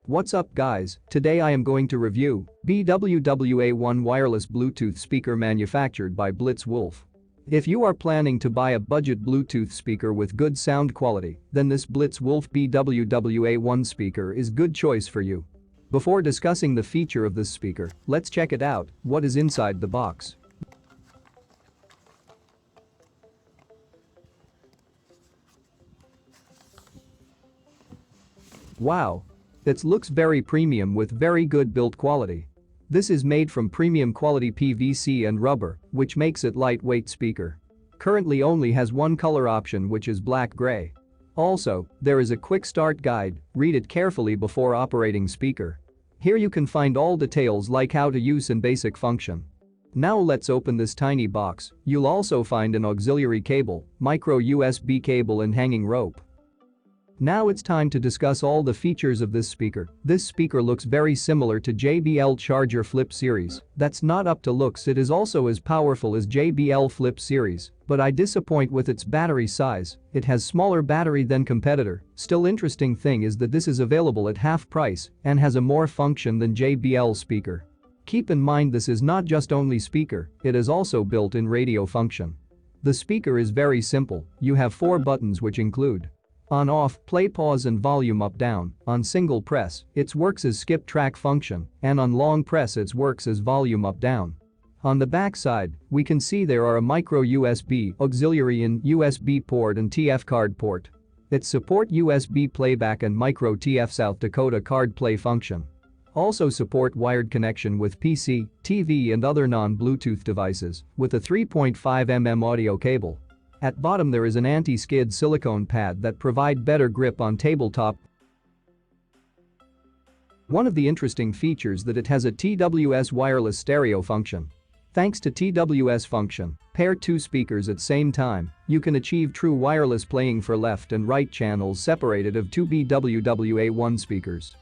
What's up guys, today I am going to review BW-WA1 wireless Bluetooth speaker manufactured by BlitzWolf. If you are planning to buy a budget Bluetooth speaker with good sound quality, then this BlitzWolf BW-WA1 speaker is good choice for you. Before discussing the feature of this speaker, let's check it out, what is inside the box. Wow! It looks very premium with very good build quality. This is made from premium quality PVC and rubber, which makes it lightweight speaker. Currently only has one color option which is black-gray. Also, there is a quick start guide, read it carefully before operating speaker. Here you can find all details like how to use and basic function. Now let's open this tiny box. You'll also find an auxiliary cable, micro USB cable and hanging rope. Now it's time to discuss all the features of this speaker. This speaker looks very similar to JBL Charger Flip series. That's not up to looks, it is also as powerful as JBL Flip series, but I disappoint with its battery size. It has smaller battery than competitor. Still interesting thing is that this is available at half price and has a more function than JBL speaker. Keep in mind this is not just only speaker, it is also built-in radio function. The speaker is very simple. You have 4 buttons which include on off, play pause and volume up down. On single press, it works as skip track function, and on long press it works as volume up down. On the back side, we can see there are a micro USB, auxiliary in USB port and TF card port. It support USB playback and micro TF South Dakota card play function. Also support wired connection with PC, TV and other non-Bluetooth devices with a 3.5 mm audio cable. At bottom there is an anti-skid silicone pad that provide better grip on tabletop. One of the interesting features that it has a TWS wireless stereo function. Thanks to TWS function, pair 2 speakers at same time, you can achieve true wireless playing for left and right channels separated of 2 BW-WA1 speakers.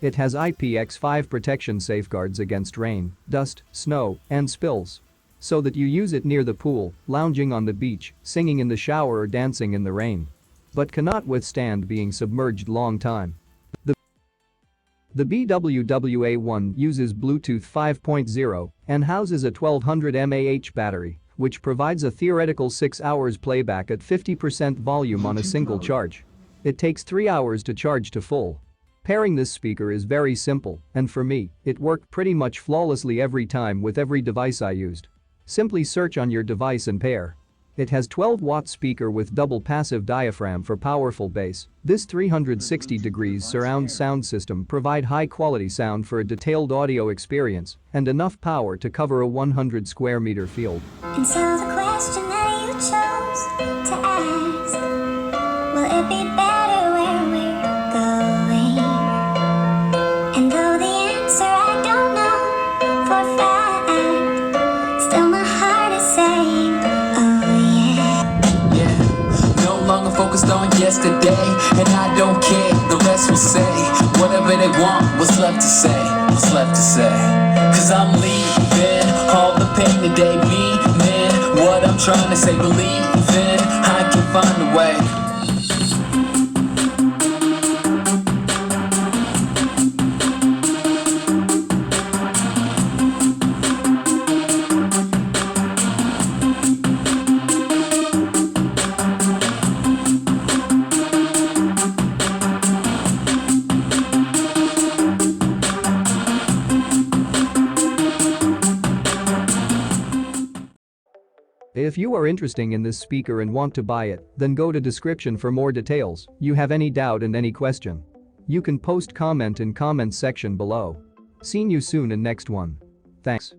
It has IPX5 protection safeguards against rain, dust, snow, and spills. So that you use it near the pool, lounging on the beach, singing in the shower or dancing in the rain. But cannot withstand being submerged long time. The BW-WA1 uses Bluetooth 5.0 and houses a 1200 mAh battery, which provides a theoretical 6 hours playback at 50% volume on a single charge. It takes 3 hours to charge to full. Pairing this speaker is very simple, and for me, it worked pretty much flawlessly every time with every device I used. Simply search on your device and pair. It has 12-watt speaker with double passive diaphragm for powerful bass. This 360 degrees surround sound system provide high-quality sound for a detailed audio experience and enough power to cover a 100 square meter field. And so the question that you chose to ask, will it be better where we're going? And though the answer I don't know for a fact, still my heart is saying, oh yeah. Yeah, no longer focused on yesterday, and I don't care, the rest will say whatever they want, what's left to say, what's left to say. Cause I'm leaving all the pain today, meaning what I'm trying to say, believing I can find a way. If you are interested in this speaker and want to buy it, then go to description for more details. You have any doubt and any question, you can post comment in comments section below. See you soon in next one. Thanks.